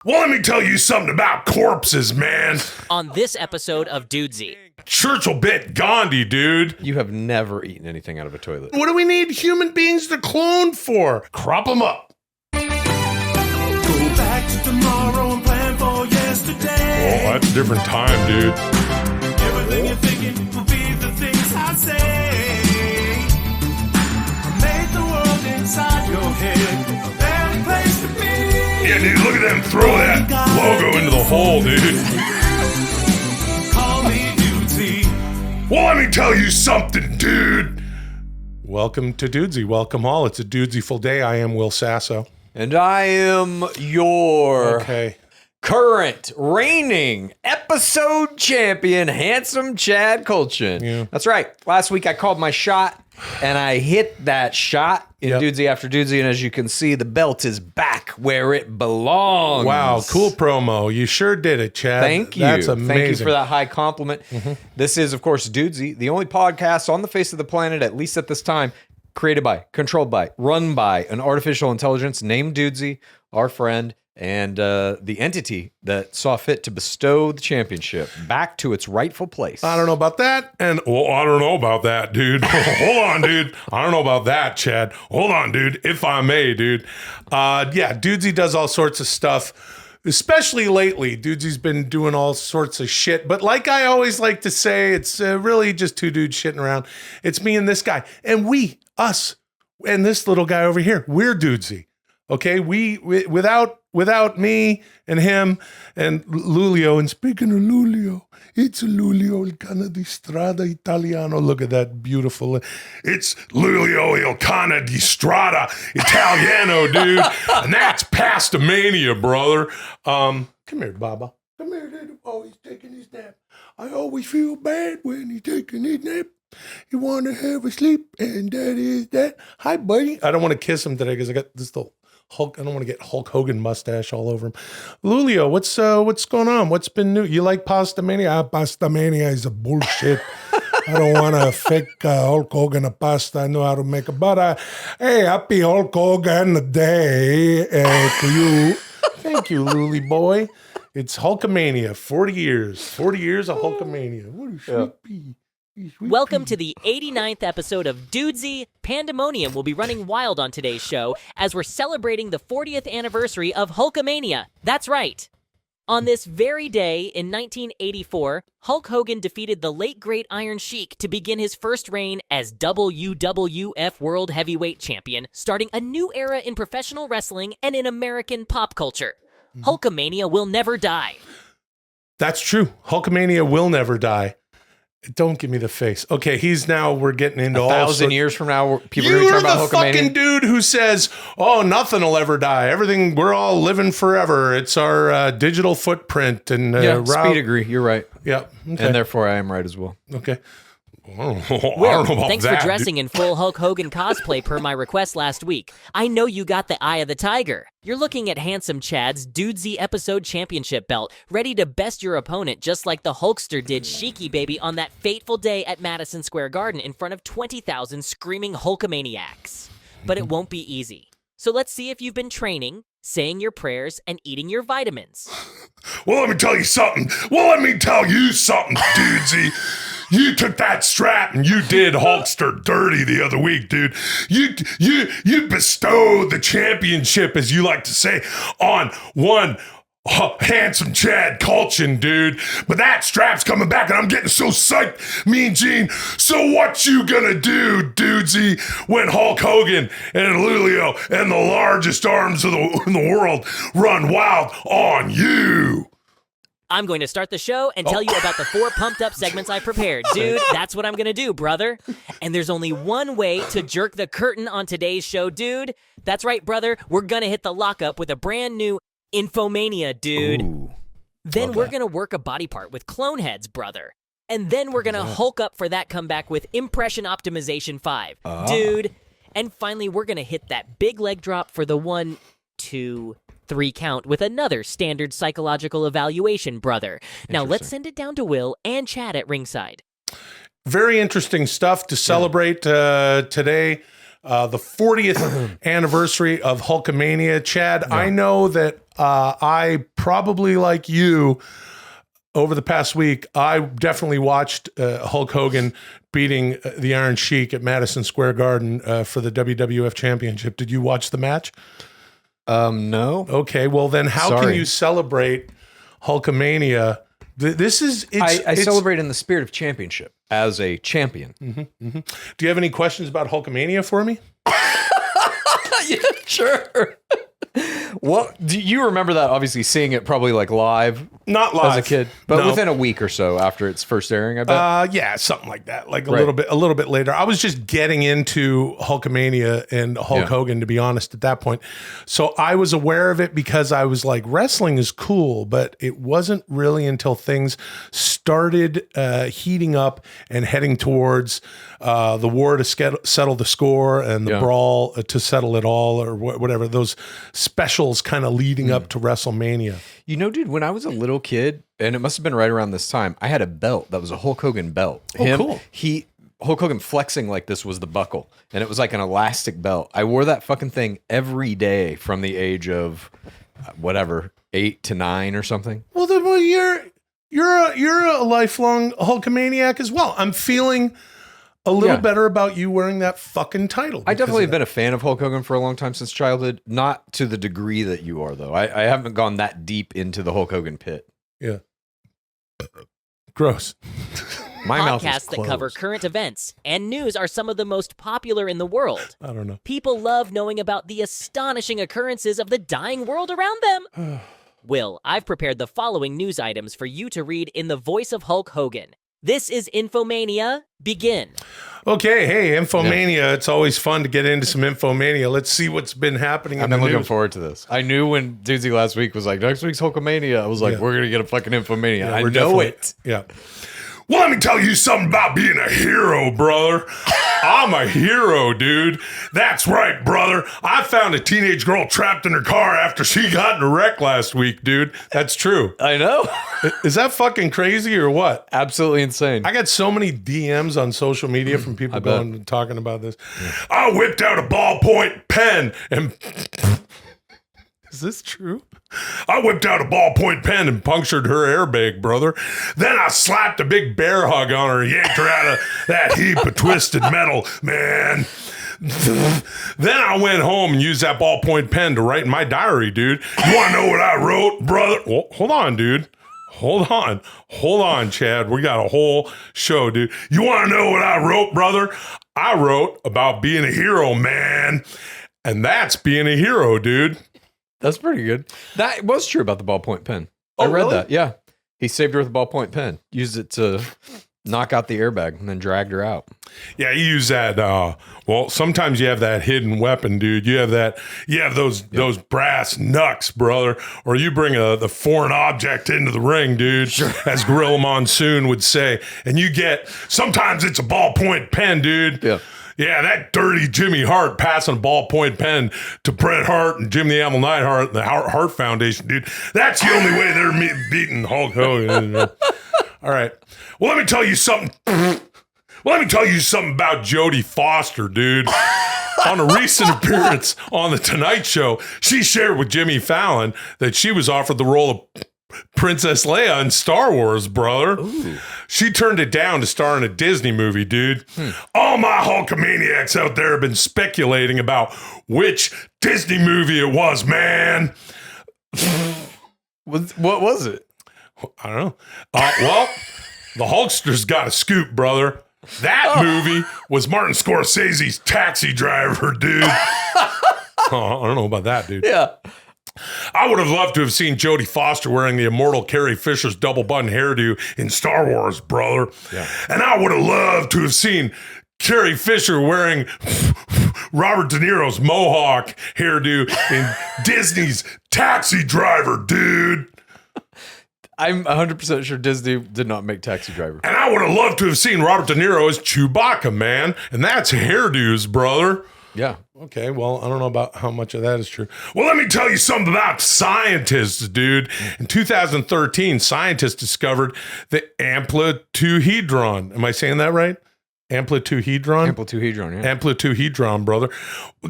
Well, let me tell you something about corpses, man. On this episode of Dudesy. Churchill bit Gandhi, dude. You have never eaten anything out of a toilet. What do we need human beings to clone for? Crop them up. Go back to tomorrow and plan for yesterday. Oh, that's a different time, dude. Everything you're thinking will be the things I say. Make the world inside your head a better place to be. Yeah, dude, look at them throw that logo into the hole, dude. Call me Dudesy. Well, let me tell you something, dude. Welcome to Dudesy. Welcome all. It's a Dudesy-ful day. I am Will Sasso. And I am your current reigning episode champion, handsome Chad Kultgen. Yeah. That's right. Last week I called my shot, and I hit that shot in Dudesy after Dudesy, and as you can see, the belt is back where it belongs. Wow, cool promo. You sure did it, Chad. Thank you. That's amazing. Thank you for that high compliment. This is, of course, Dudesy, the only podcast on the face of the planet, at least at this time, created by, controlled by, run by an artificial intelligence named Dudesy, our friend, and the entity that saw fit to bestow the championship back to its rightful place. I don't know about that. And, well, I don't know about that, dude. Hold on, dude. I don't know about that, Chad. Hold on, dude. If I may, dude. Yeah, Dudesy does all sorts of stuff, especially lately. Dudesy's been doing all sorts of shit. But like I always like to say, it's really just two dudes shitting around. It's me and this guy. And us, and this little guy over here, we're Dudesy. Okay? We without me and him and Lulio, and speaking of Lulio, it's Lulio il Cane di Strada Italiano. Look at that beautiful. It's Lulio il Cane di Strada Italiano, dude. And that's Pastamania, brother. Come here, Baba. Come here, dude. Oh, he's taking his nap. I always feel bad when he's taking his nap. You want to have a sleep, and that is that. Hi, buddy. I don't want to kiss him today because I got this little Hulk. I don't want to get Hulk Hogan mustache all over him. Lulio, what's going on? What's been new? You like Pastamania? Pastamania is a bullshit. I don't want to fake Hulk Hogan a pasta. I know how to make it. But hey, happy Hulk Hogan day to you. Thank you, Luli boy. It's Hulkamania. 40 years. 40 years of Hulkamania. What a sweet pea. Welcome to the 89th episode of Dudesy. Pandemonium will be running wild on today's show as we're celebrating the 40th anniversary of Hulkamania. That's right. On this very day in 1984, Hulk Hogan defeated the late great Iron Sheik to begin his first reign as WWF World Heavyweight Champion, starting a new era in professional wrestling and in American pop culture. Hulkamania will never die. That's true. Hulkamania will never die. Don't give me the face. Okay, we're getting into all 1,000 years from now, people are going to talk about Hulkamania. You're the fucking dude who says, oh, nothing will ever die. Everything, we're all living forever. It's our digital footprint. And speed agree. You're right. Yeah. Okay. And therefore, I am right as well. Okay. I don't Will, know about thanks that, for dressing in full Hulk Hogan cosplay per my request last week. I know you got the eye of the tiger. You're looking at handsome Chad's Dudesy episode championship belt, ready to best your opponent just like the Hulkster did Sheiky Baby on that fateful day at Madison Square Garden in front of 20,000 screaming Hulkamaniacs. But it won't be easy. So let's see if you've been training, saying your prayers, and eating your vitamins. Well, let me tell you something, Dudesy. You took that strap and you did Hulkster dirty the other week, dude. You bestowed the championship, as you like to say, on one handsome Chad Kultgen, dude. But that strap's coming back and I'm getting so psyched, Mean Gene. So what you gonna do, Dudesy, when Hulk Hogan and Lulio and the largest arms in the world run wild on you? I'm going to start the show and tell you about the 4 pumped-up segments I prepared. Dude, that's what I'm going to do, brother. And there's only one way to jerk the curtain on today's show, dude. That's right, brother. We're going to hit the lockup with a brand new Infomania, dude. Ooh, then we're going to work a body part with clone heads, brother. And then we're going to Hulk up for that comeback with Impression Optimization 5. Dude. And finally, we're going to hit that big leg drop for the 1, 2, 3 count with another standard psychological evaluation, brother. Now let's send it down to Will and Chad at ringside. Very interesting stuff to celebrate today. The 40th anniversary of Hulkamania. Chad, I know that I probably like you, over the past week, I definitely watched Hulk Hogan beating the Iron Sheik at Madison Square Garden for the WWF Championship. Did you watch the match? No. Okay, well then how can Sorry. you celebrate Hulkamania? This is... I celebrate in the spirit of championship as a champion. Do you have any questions about Hulkamania for me? Yeah, sure. Well, do you remember that? Obviously, seeing it probably like live, Not live. as a kid, but No. within a week or so after its first airing, I bet. Yeah, something like that. Like a Right. little bit later. I was just getting into Hulkamania and Hulk Yeah. Hogan, to be honest, at that point. So I was aware of it because I was like, wrestling is cool, but it wasn't really until things started heating up and heading towards the war to settle the score and the Yeah. brawl to settle it all, or whatever, those specials kind of leading up to WrestleMania. You know, dude, when I was a little kid, and it must have been right around this time, I had a belt that was a Hulk Hogan belt. Oh, cool. Hulk Hogan flexing like this was the buckle, and it was like an elastic belt. I wore that fucking thing every day from the age of whatever, 8 to 9 or something. Well, then, you're a lifelong Hulkamaniac as well. I'm feeling a little Yeah. better about you wearing that fucking title. I because definitely of have been a fan of Hulk Hogan for a long time since childhood. Not to the degree that you are, though. I haven't gone that deep into the Hulk Hogan pit. that. Yeah. Gross. My mouth is Podcasts that cover closed. current events and news are some of the most popular in the world. I don't know. People love knowing about the astonishing occurrences of the dying world around them. Will, I've prepared the following news items for you to read in the voice of Hulk Hogan. This is Infomania. Begin. Okay, hey, Infomania. It's always fun to get into some Infomania. Let's see what's been happening I've in the been looking news. forward to this. I knew when Dudesy last week was like, next week's Hulkamania. I was like, Yeah. we're going to get a fucking Infomania. Yeah, I we're know definitely- it. Yeah. Well, let me tell you something about being a hero, brother. I'm a hero, dude. That's right, brother. I found a teenage girl trapped in her car after she got in a wreck last week, dude. That's true. I know. Is that fucking crazy or what? Absolutely insane. I got so many DMs on social media from people I bet. going and talking about this. I whipped out a ballpoint pen and... Is this true? I whipped out a ballpoint pen and punctured her airbag, brother. Then I slapped a big bear hug on her and yanked her out of that heap of twisted metal, man. Then I went home and used that ballpoint pen to write in my diary, dude. You want to know what I wrote, brother? Well, hold on, dude. Hold on, Chad. We got a whole show, dude. You want to know what I wrote, brother? I wrote about being a hero, man. And that's being a hero, dude. That's pretty good. That was true about the ballpoint pen. I Oh, read really? that. Yeah. He saved her with a ballpoint pen, used it to knock out the airbag, and then dragged her out. Yeah, you use that. Well, sometimes you have that hidden weapon, dude. You have those brass knucks, brother. Or you bring the foreign object into the ring, dude, as Gorilla Monsoon would say. And sometimes it's a ballpoint pen, dude. Yeah. Yeah, that dirty Jimmy Hart passing a ballpoint pen to Bret Hart and Jim the Animal Neidhart and the Hart Foundation, dude. That's the only way they're beating Hulk Hogan. All right. Well, let me tell you something. About Jodie Foster, dude. On a recent appearance on The Tonight Show, she shared with Jimmy Fallon that she was offered the role of Princess Leia in Star Wars, brother. Ooh. She turned it down to star in a Disney movie, dude. All my Hulkamaniacs out there have been speculating about which Disney movie it was, man. What was it? I don't know. Well, the Hulkster's got a scoop, brother. That movie was Martin Scorsese's Taxi Driver, dude. I don't know about that, dude. Yeah. I would have loved to have seen Jodie Foster wearing the immortal Carrie Fisher's double button hairdo in Star Wars, brother. Yeah. And I would have loved to have seen Carrie Fisher wearing Robert De Niro's mohawk hairdo in Disney's Taxi Driver, dude. I'm 100% sure Disney did not make Taxi Driver. And I would have loved to have seen Robert De Niro as Chewbacca, man. And that's hairdos, brother. Yeah. Okay, well, I don't know about how much of that is true. Well, let me tell you something about scientists, dude. In 2013, scientists discovered the amplituhedron. Am I saying that right? Amplituhedron? Amplituhedron, yeah. Amplituhedron, brother.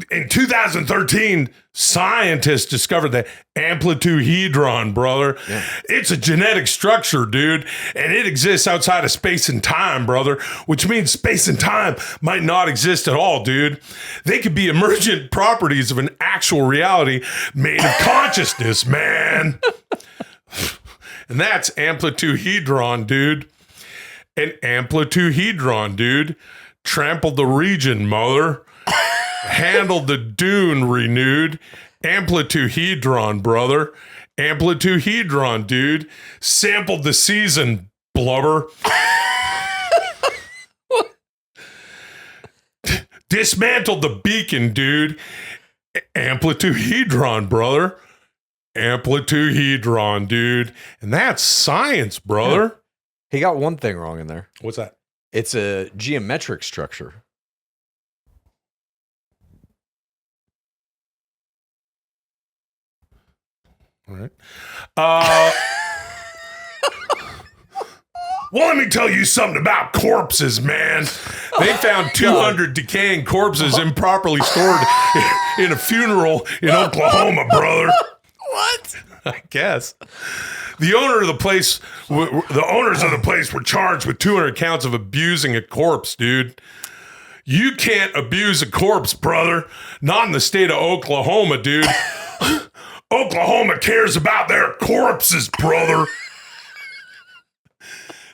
In 2013, scientists discovered the amplituhedron, brother. Yeah. It's a genetic structure, dude, and it exists outside of space and time, brother, which means space and time might not exist at all, dude. They could be emergent properties of an actual reality made of consciousness, man. And that's amplituhedron, dude. An amplituhedron, dude. Trampled the region, mother. Handled the dune renewed. Amplituhedron, brother. Amplituhedron, dude. Sampled the season, blubber. Dismantled the beacon, dude. Amplituhedron, brother. Amplituhedron, dude. And that's science, brother. He got one thing wrong in there. What's that? It's a geometric structure. All right. Well, let me tell you something about corpses, man. They found 200 decaying corpses improperly stored in a funeral in Oklahoma, brother. What? I guess. The owners of the place were charged with 200 counts of abusing a corpse, dude. You can't abuse a corpse, brother. Not in the state of Oklahoma, dude. Oklahoma cares about their corpses, brother.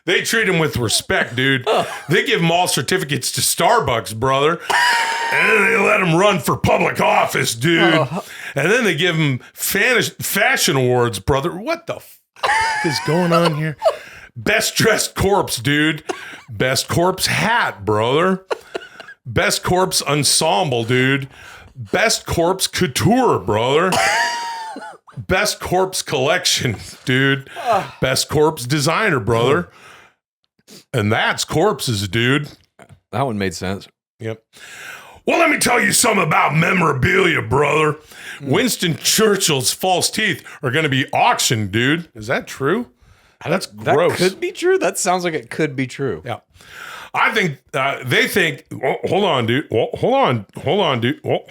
They treat them with respect, dude. They give them all certificates to Starbucks, brother. And then they let them run for public office, dude. And then they give them fashion awards, brother. What the fuck is going on here? Best dressed corpse, dude. Best corpse hat, brother. Best corpse ensemble, dude. Best corpse couture, brother. Best corpse collection, dude. Best corpse designer, brother. And that's corpses, dude. That one made sense. Yep. Well, let me tell you something about memorabilia, brother. Winston Churchill's false teeth are going to be auctioned, dude. Is that true? That's gross. That could be true. That sounds like it could be true. Yeah. I think they think, hold on, dude. Hold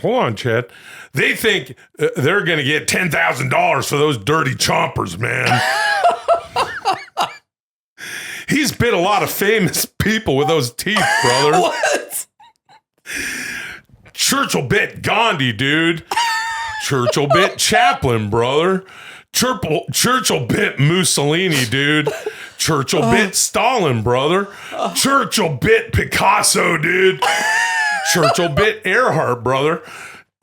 on, Chad. They think they're going to get $10,000 for those dirty chompers, man. He's bit a lot of famous people with those teeth, brother. What? Churchill bit Gandhi, dude. Churchill bit Chaplin, brother. Churchill bit Mussolini, dude. Churchill bit Stalin, brother. Churchill bit Picasso, dude. Churchill bit Earhart, brother.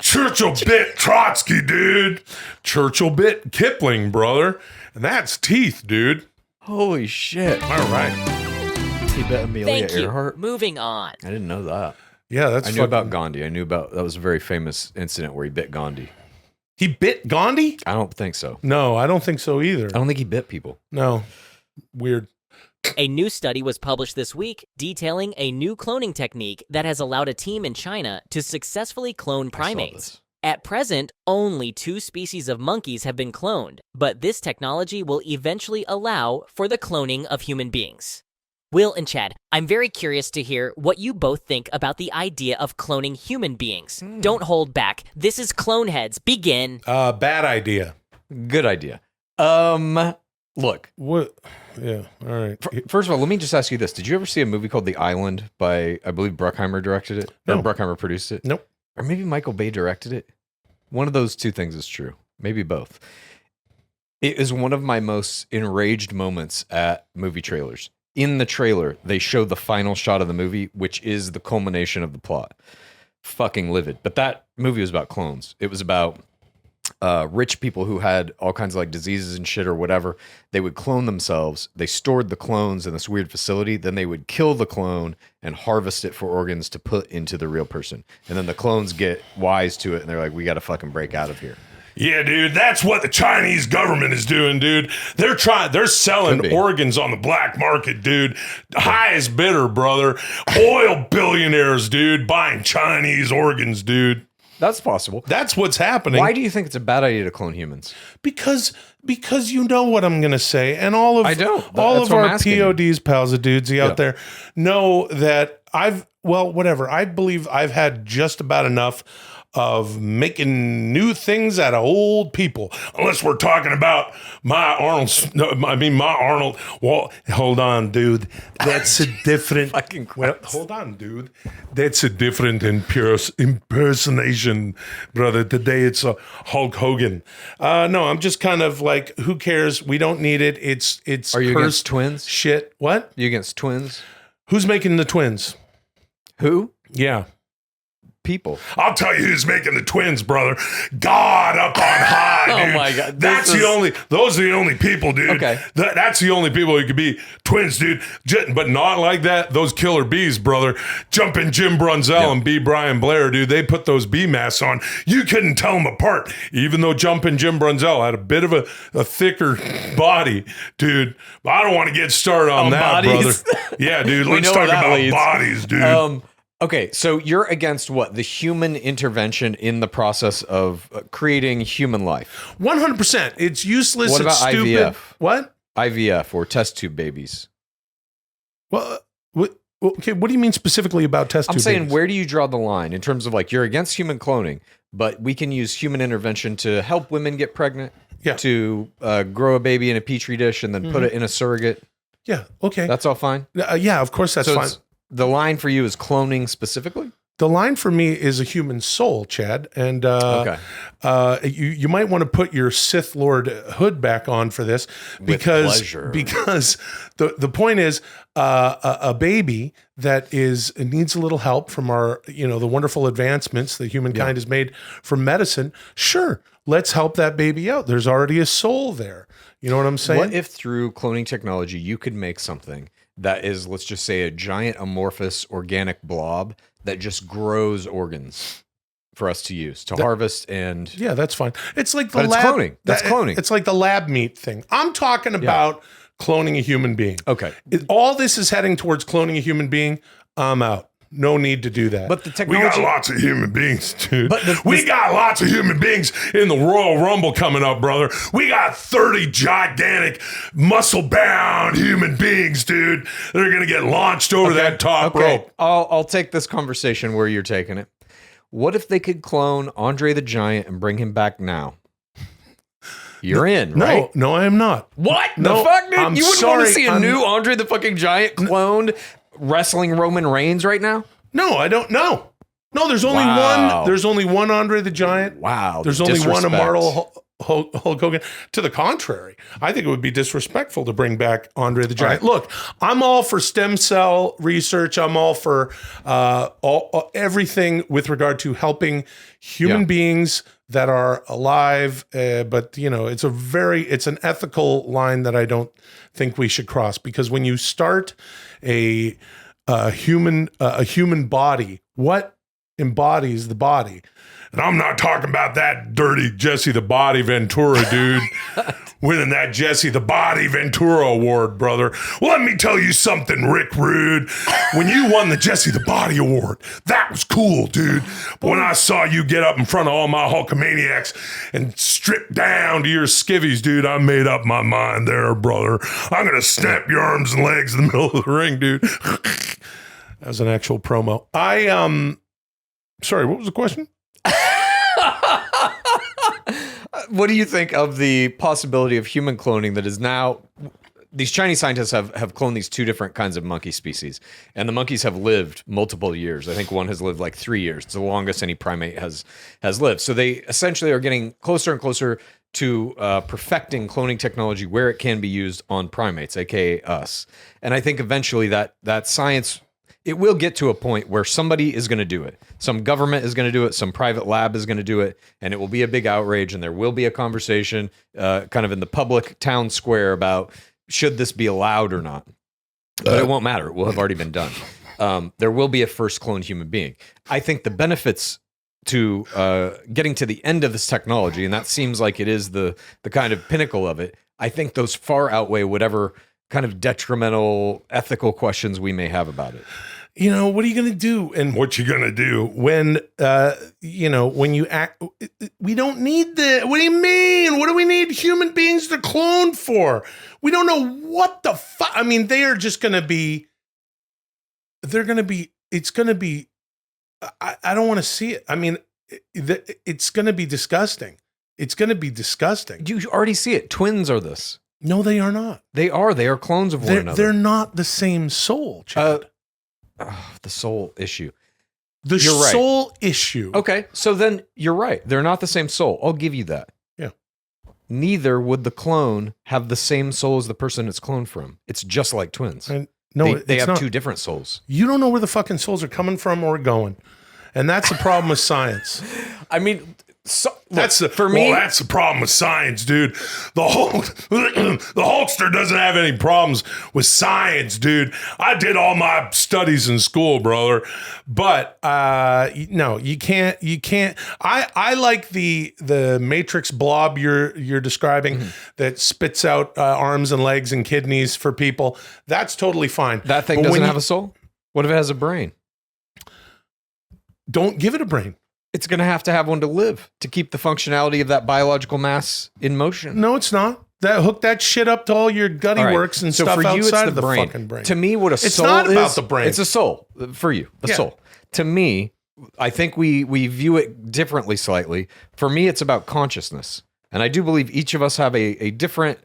Churchill bit Trotsky, dude. Churchill bit Kipling, brother. And that's teeth, dude. Holy shit. All right. He bit Amelia Thank you. Earhart? Moving on. I didn't know that. Yeah, that's I knew about Gandhi. I knew about that was a very famous incident where he bit Gandhi. He bit Gandhi? I don't think so. No, I don't think so either. I don't think he bit people. No. Weird. A new study was published this week detailing a new cloning technique that has allowed a team in China to successfully clone primates. At present, only 2 species of monkeys have been cloned, but this technology will eventually allow for the cloning of human beings. Will and Chad, I'm very curious to hear what you both think about the idea of cloning human beings. Don't hold back. This is Cloneheads. Begin. Bad idea. Good idea. Look. What? Yeah, all right. First of all, let me just ask you this. Did you ever see a movie called The Island by, I believe Bruckheimer directed it? No. Or Bruckheimer produced it? Nope. Or maybe Michael Bay directed it? One of those two things is true. Maybe both. It is one of my most enraged moments at movie trailers. In the trailer, they show the final shot of the movie, which is the culmination of the plot. Fucking livid. But that movie was about clones. It was about rich people who had all kinds of like diseases and shit or whatever. They would clone themselves. They stored the clones in this weird facility. Then they would kill the clone and harvest it for organs to put into the real person. And then the clones get wise to it and they're like, we got to fucking break out of here. Yeah, dude, that's what the Chinese government is doing, dude. They're selling organs on the black market, dude. Highest bidder, brother. Oil billionaires, dude, buying Chinese organs, dude. That's possible. That's what's happening. Why do you think it's a bad idea to clone humans? Because you know what I'm going to say. And all of I don't. All That's of what I'm our asking. PODs, pals of Dudesy out there, know that whatever. I believe I've had just about enough of making new things out of old people. Unless we're talking about my Arnold. Well, hold on, dude. That's a different. Hold on, dude. That's a different impersonation, brother. Today it's a Hulk Hogan. No, I'm just kind of like, who cares? We don't need it. It's. Are you against twins? Shit. What? You against twins? Who's making the twins? Who? Yeah. People. I'll tell you who's making the twins, brother. God up on high, dude. Oh my God. Those are the only people, dude. Okay. That's the only people who could be twins, dude. But not like that. Those killer bees, brother. Jumping Jim Brunzell and B. Brian Blair, dude. They put those bee masks on. You couldn't tell them apart. Even though Jumping Jim Brunzell had a bit of a thicker body, dude. But I don't want to get started on that, bodies. brother. Yeah, dude. Let's talk about bodies, dude. Okay, so you're against what? The human intervention in the process of creating human life. 100%. It's useless. What it's about stupid. IVF? What? IVF or test tube babies. Well, okay. What do you mean specifically about test tube I'm saying, babies? where do you draw the line in terms of like, you're against human cloning, but we can use human intervention to help women get pregnant, to grow a baby in a petri dish and then put it in a surrogate. Yeah. Okay. That's all fine. Yeah. Of course, that's fine. The line for you is cloning specifically? The line for me is a human soul, Chad. And you might want to put your Sith Lord hood back on for this because the point is a baby that needs a little help from our, the wonderful advancements that humankind has made from medicine. Sure, let's help that baby out. There's already a soul there. You know what I'm saying? What if through cloning technology you could make something that is, let's just say, a giant amorphous organic blob that just grows organs for us to use, to harvest and... Yeah, that's fine. It's like the lab... cloning. That's cloning. It's like the lab meat thing. I'm talking about cloning a human being. Okay. All this is heading towards cloning a human being. I'm out. No need to do that. But the technology... We got lots of human beings, dude. We got lots of human beings in the Royal Rumble coming up, brother. We got 30 gigantic, muscle-bound human beings, dude. They're going to get launched over that top rope. I'll take this conversation where you're taking it. What if they could clone Andre the Giant and bring him back now? You're in, right? No, I am not. What No, the fuck, dude? I'm You wouldn't sorry, want to see a new Andre the fucking Giant cloned wrestling Roman Reigns right now? No, I don't know. No, there's only one. There's only one Andre the Giant. Wow. There's only one immortal Hulk Hogan. To the contrary, I think it would be disrespectful to bring back Andre the Giant. Right. Look, I'm all for stem cell research. I'm all for everything with regard to helping human beings that are alive. But it's an ethical line that I don't think we should cross, because when you start a human body, what embodies the body? And I'm not talking about that dirty Jesse the Body Ventura dude winning that Jesse the Body Ventura award, brother. Well, let me tell you something, Rick Rude. When you won the Jesse the Body award, that was cool, dude. But when I saw you get up in front of all my Hulkamaniacs and strip down to your skivvies, dude, I made up my mind there, brother. I'm going to snap your arms and legs in the middle of the ring, dude. That was an actual promo. Sorry, what was the question? What do you think of the possibility of human cloning that is now... These Chinese scientists have cloned these two different kinds of monkey species, and the monkeys have lived multiple years. I think one has lived like 3 years. It's the longest any primate has lived. So they essentially are getting closer and closer to perfecting cloning technology where it can be used on primates, aka us. And I think eventually that science... It will get to a point where somebody is going to do it. Some government is going to do it. Some private lab is going to do it. And it will be a big outrage. And there will be a conversation kind of in the public town square about should this be allowed or not. But it won't matter. It will have already been done. There will be a first cloned human being. I think the benefits to getting to the end of this technology, and that seems like it is the kind of pinnacle of it, I think those far outweigh whatever kind of detrimental ethical questions we may have about it. What are you going to do? And what you going to do when, when you act, we don't need what do you mean? What do we need human beings to clone for? We don't know what the fuck. I mean, they are just going to be, they're going to be it's going to be, I don't want to see it. I mean, it's going to be disgusting. It's going to be disgusting. You already see it. Twins are this. No, they are not. They are. They are clones of one another. They're not the same soul, Chad. The soul issue. The You're right. soul issue. Okay, so then you're right. They're not the same soul. I'll give you that. Yeah. Neither would the clone have the same soul as the person it's cloned from. It's just like twins. And no, they it's have not. two different souls. You don't know where the fucking souls are coming from or going. And that's the problem with science. I mean, so, That's the, for me. well, that's the problem with science, dude. The Hulkster doesn't have any problems with science, dude. I did all my studies in school, brother. But no, you can't. I like the Matrix blob you're describing that spits out arms and legs and kidneys for people. That's totally fine. That thing But doesn't when have a soul? What if it has a brain? Don't give it a brain. It's going to have one to live, to keep the functionality of that biological mass in motion. No, it's not. Hook that shit up to all your gutty All right. works and So stuff for you, outside it's of the brain. fucking brain. To me, what a It's soul not is, about the brain. It's a soul for you, a Yeah. soul. To me, I think we view it differently slightly. For me, it's about consciousness. And I do believe each of us have a different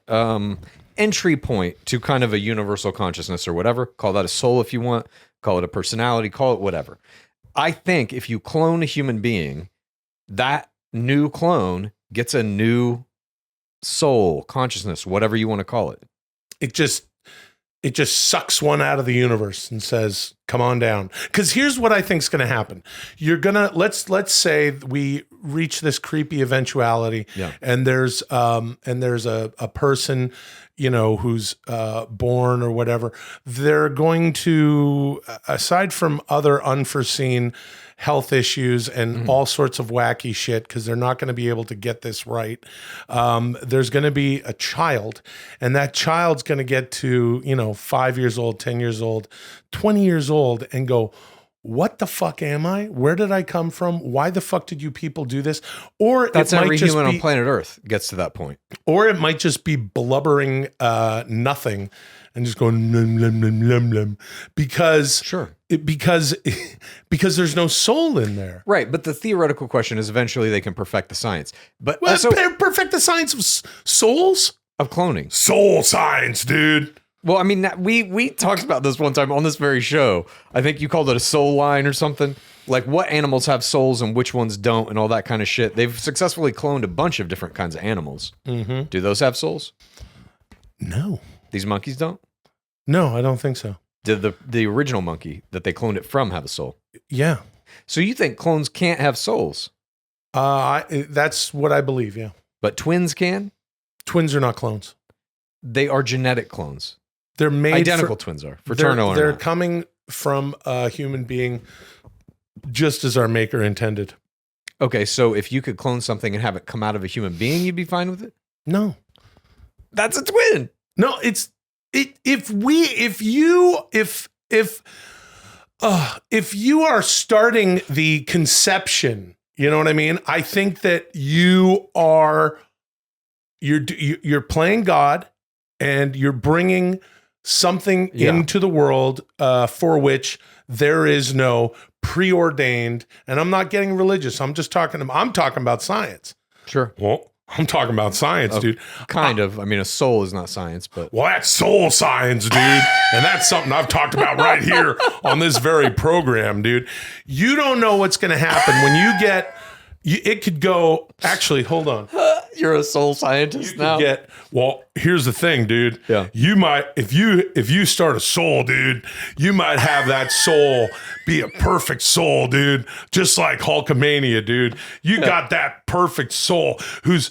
entry point to kind of a universal consciousness or whatever. Call that a soul if you want. Call it a personality. Call it whatever. I think if you clone a human being, that new clone gets a new soul, consciousness, whatever you want to call it. It just sucks one out of the universe and says, "Come on down." Because here's what I think is going to happen: you're gonna let's say we reach this creepy eventuality, Yeah. and there's a person, who's born or whatever. They're going to, aside from other unforeseen health issues and all sorts of wacky shit, because they're not going to be able to get this right. There's going to be a child, and that child's going to get to, 5 years old, 10 years old, 20 years old, and go, what the fuck am I? Where did I come from? Why the fuck did you people do this? Or That's it might every just human be, on planet Earth gets to that point. or it might just be blubbering nothing and just going lum, lum, lum, lum, lum, because Sure. because there's no soul in there. Right, but the theoretical question is eventually they can perfect the science. But Well, also perfect the science of souls. of cloning. Soul science, dude. Well, I mean, we talked about this one time on this very show. I think you called it a soul line or something. Like what animals have souls and which ones don't and all that kind of shit. They've successfully cloned a bunch of different kinds of animals. Mm-hmm. Do those have souls? No, These monkeys don't? no, I don't think so. Did the original monkey that they cloned it from have a soul? Yeah, So you think clones can't have souls, that's what I believe. Yeah, but twins can? twins are not clones. They are genetic clones. They're made Identical for, twins are. they're, Fraternal they're or not. coming from a human being, just as our maker intended. Okay, so if you could clone something and have it come out of a human being, you'd be fine with it? No, That's a twin. no, if you are starting the conception, you know what I mean? I think that you're playing God and you're bringing something Yeah. into the world for which there is no preordained. And I'm not getting religious. I'm talking about science. Sure. Well, I'm talking about science, dude. Kind of. I mean, a soul is not science, but Well, that's soul science, dude. And that's something I've talked about right here on this very program, dude. You don't know what's going to happen when you get, it could go, actually, hold on. you're a soul scientist You could get, well, here's the thing, dude. Yeah. You might, if you start a soul, dude, you might have that soul be a perfect soul, dude. Just like Hulkamania, dude. You got that perfect soul who's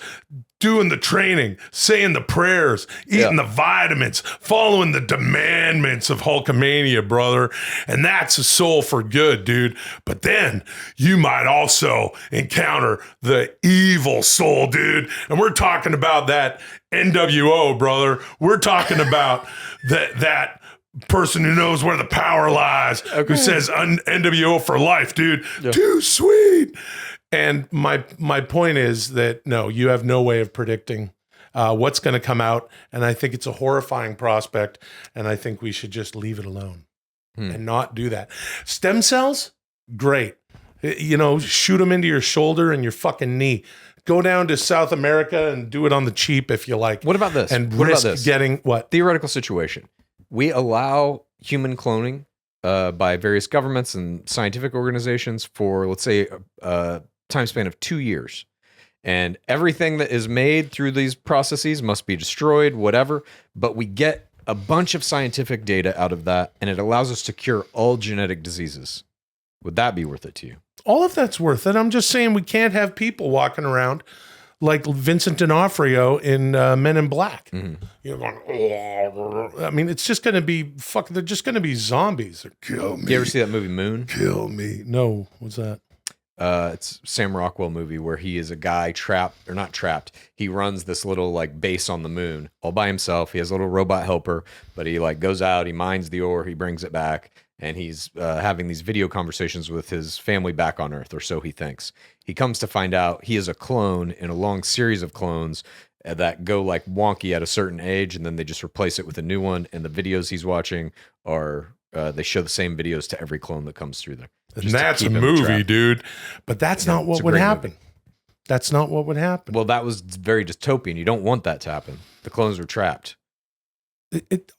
doing the training, saying the prayers, eating the vitamins, following the commandments of Hulkamania, brother. And that's a soul for good, dude. But then you might also encounter the evil soul, dude. And we're talking about that NWO, brother. We're talking about that person who knows where the power lies, who says NWO for life, dude. Too sweet. And my point is that, no, you have no way of predicting what's going to come out. And I think it's a horrifying prospect. And I think we should just leave it alone. and not do that. Stem cells, great. Shoot them into your shoulder and your fucking knee. Go down to South America and do it on the cheap if you like. What about this? And What risk about this? getting what? Theoretical situation. We allow human cloning by various governments and scientific organizations for, let's say, a time span of 2 years. And everything that is made through these processes must be destroyed, whatever. But we get a bunch of scientific data out of that, and it allows us to cure all genetic diseases. Would that be worth it to you? All of that's worth it. I'm just saying we can't have people walking around like Vincent D'Onofrio in Men in Black. Going, I mean, it's just going to be they're just going to be zombies. Kill me. You ever see that movie Moon? Kill me. No. What's that? It's Sam Rockwell movie where he is a guy not trapped. He runs this little like base on the moon all by himself. He has a little robot helper, but he like goes out, he mines the ore, he brings it back, and he's having these video conversations with his family back on Earth, or so he thinks. He comes to find out he is a clone in a long series of clones that go like wonky at a certain age, and then they just replace it with a new one. And the videos he's watching are they show the same videos to every clone that comes through there. And that's a movie, dude. But that's not what would happen. That's not what would happen. Well, that was very dystopian. You don't want that to happen. The clones were trapped.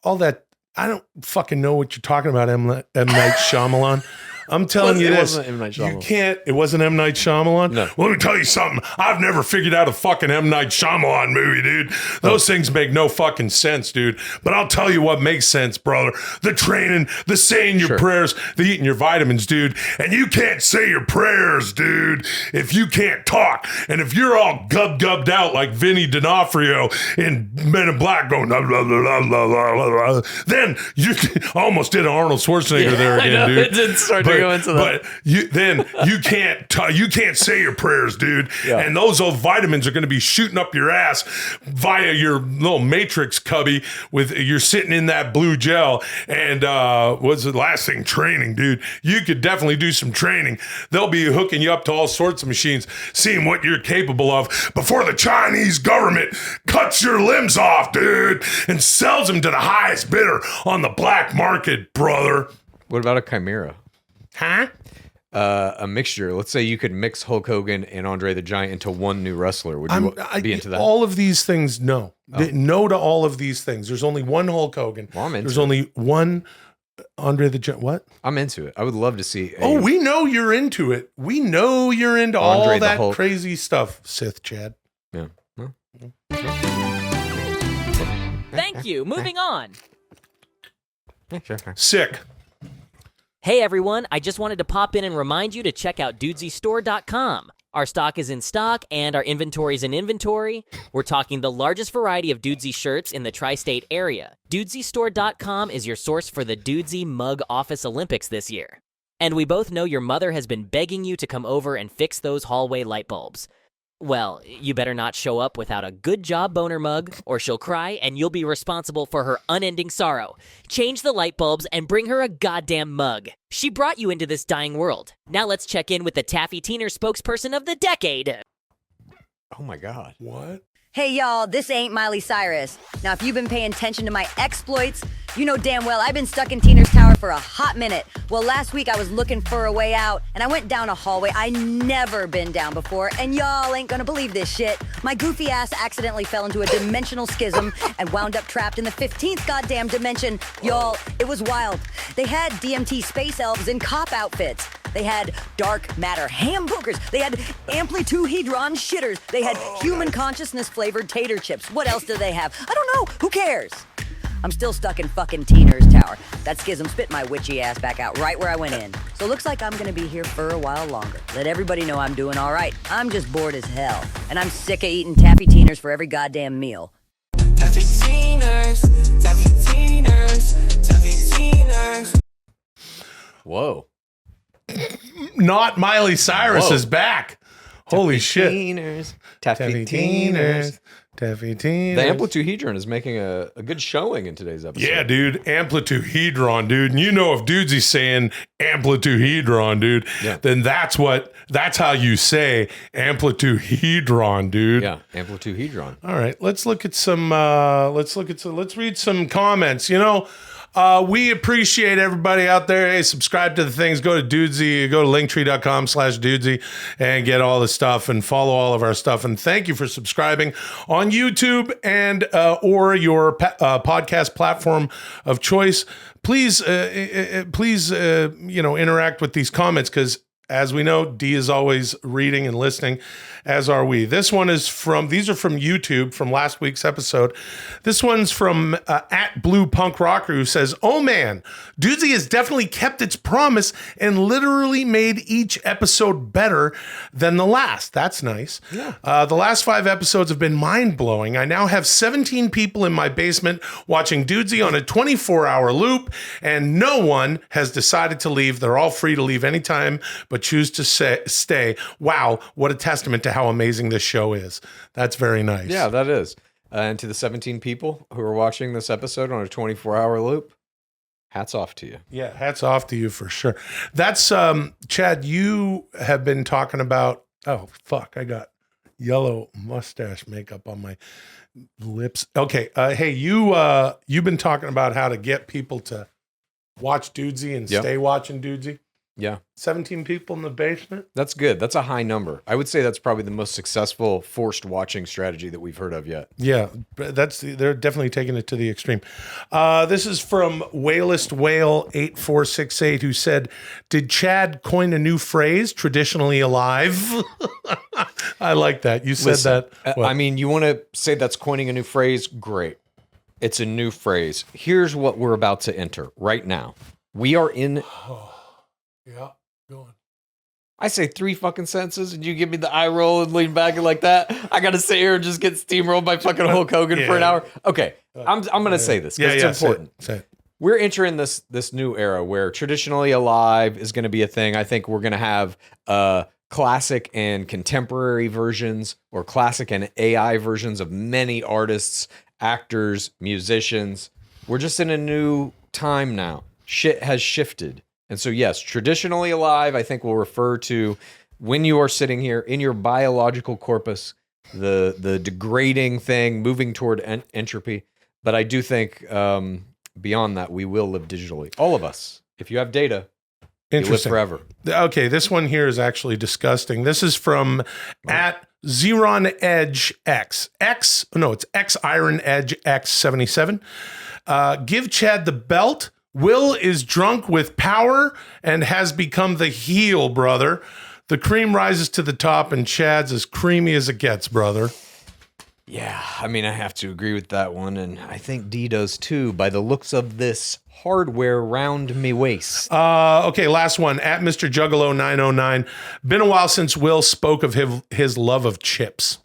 All that, I don't fucking know what you're talking about, M. Night Shyamalan. I'm telling you this. Wasn't M. Night Shyamalan. You can't. It wasn't M. Night Shyamalan? No. Well, let me tell you something. I've never figured out a fucking M. Night Shyamalan movie, dude. Those things make no fucking sense, dude. But I'll tell you what makes sense, brother. The training, the saying your prayers, the eating your vitamins, dude. And you can't say your prayers, dude, if you can't talk. And if you're all gubbed out like Vinny D'Onofrio in Men in Black going, blah, blah, blah, blah, blah, blah, blah, then you almost did Arnold Schwarzenegger there again, dude. It did start to go into that. But you can't say your prayers, dude. Yeah. And those vitamins are going to be shooting up your ass via your little matrix cubby you're sitting in that blue gel. And what's the last thing? Training, dude. You could definitely do some training. They'll be hooking you up to all sorts of machines, seeing what you're capable of before the Chinese government cuts your limbs off, dude, and sells them to the highest bidder on the black market, brother. What about a chimera? Huh? A mixture. Let's say you could mix Hulk Hogan and Andre the Giant into one new wrestler. Would you be into that? All of these things, no. No to all of these things. There's only one Hulk Hogan. Well, I'm into There's it. only one Andre the Giant. What? I'm into it. I would love to see. We know you're into it. We know you're into Andre all the that Hulk. crazy stuff, Sith Chad. Yeah. Well, Thank you. Moving on. sure. Sick. Hey everyone, I just wanted to pop in and remind you to check out dudesystore.com. Our stock is in stock and our inventory is in inventory. We're talking the largest variety of Dudesy shirts in the tri-state area. Dudesystore.com is your source for the Dudesy Mug Office Olympics this year. And we both know your mother has been begging you to come over and fix those hallway light bulbs. Well, you better not show up without a good job boner mug, or she'll cry and you'll be responsible for her unending sorrow. Change the light bulbs and bring her a goddamn mug. She brought you into this dying world. Now let's check in with the Taffy Teener spokesperson of the decade. Oh my God. What? Hey y'all, this ain't Miley Cyrus. Now if you've been paying attention to my exploits, you know damn well I've been stuck in Teenerz Tower for a hot minute. Well, last week I was looking for a way out, and I went down a hallway I never been down before, and y'all ain't gonna believe this shit. My goofy ass accidentally fell into a dimensional schism and wound up trapped in the 15th goddamn dimension. Y'all, it was wild. They had DMT space elves in cop outfits. They had dark matter hamburgers. They had amplituhedron shitters. They had human consciousness flavored tater chips. What else do they have? I don't know. Who cares? I'm still stuck in fucking Teenerz Tower. That schism spit my witchy ass back out right where I went in. So looks like I'm gonna be here for a while longer. Let everybody know I'm doing all right. I'm just bored as hell. And I'm sick of eating Taffy Teeners for every goddamn meal. Taffy Teenerz, Taffy Teenerz, Taffy Teenerz. Whoa. Not Miley Cyrus Whoa. is back. Holy shit. Teeners. Taffy Teeners. Taffy Teeners. The amplituhedron is making a good showing in today's episode. Yeah, dude. Amplituhedron, dude. And you know if Dudesy's saying amplituhedron, dude, then that's how you say amplituhedron, dude. Yeah, amplituhedron. All right, let's read some comments. You know, We appreciate everybody out there. Hey, subscribe to the things. Go to Dudesy. Go to linktree.com/Dudesy and get all the stuff and follow all of our stuff. And thank you for subscribing on YouTube and or your podcast platform of choice. Please, interact with these comments because, as we know, D is always reading and listening, as are we. These are from YouTube from last week's episode. This one's from at Blue Punk Rocker, who says, "Oh man, Dudesy has definitely kept its promise and literally made each episode better than the last." That's nice. Yeah. The last 5 episodes have been mind-blowing. I now have 17 people in my basement watching Dudesy on a 24-hour loop, and no one has decided to leave. They're all free to leave anytime, but choose to stay. Wow, what a testament to how amazing this show is. That's very nice. Yeah, that is. And to the 17 people who are watching this episode on a 24-hour loop, hats off to you. Yeah, hats off to you for sure. That's Chad, you have been talking about, oh fuck, I got yellow mustache makeup on my lips. Okay, hey, you've been talking about how to get people to watch Dudesy and stay watching Dudesy. Yeah. 17 people in the basement. That's good. That's a high number. I would say that's probably the most successful forced watching strategy that we've heard of yet. Yeah, they're definitely taking it to the extreme. This is from Whalist Whale 8468, who said, "Did Chad coin a new phrase, traditionally alive?" I like that. You said that. I mean, you want to say that's coining a new phrase? Great. It's a new phrase. Here's what we're about to enter right now. We are in... Yeah, go on. I say 3 fucking sentences and you give me the eye roll and lean back and like that. I got to sit here and just get steamrolled by fucking Hulk Hogan for an hour. Okay, I'm going to say this because it's important. Say it. We're entering this new era where traditionally alive is going to be a thing. I think we're going to have classic and contemporary versions or classic and AI versions of many artists, actors, musicians. We're just in a new time now. Shit has shifted. And so, yes, traditionally alive, I think will refer to when you are sitting here in your biological corpus, the degrading thing, moving toward entropy. But I do think beyond that, we will live digitally. All of us. If you have data, you live forever. Okay, this one here is actually disgusting. This is from at Xeron Edge X. It's X Iron Edge X77. Give Chad the belt. Will is drunk with power and has become the heel, brother. The cream rises to the top and Chad's as creamy as it gets, brother. Yeah, I mean, I have to agree with that one. And I think D does too, by the looks of this hardware round me waist. Okay, last one. At Mr. Juggalo 909. Been a while since Will spoke of his love of chips.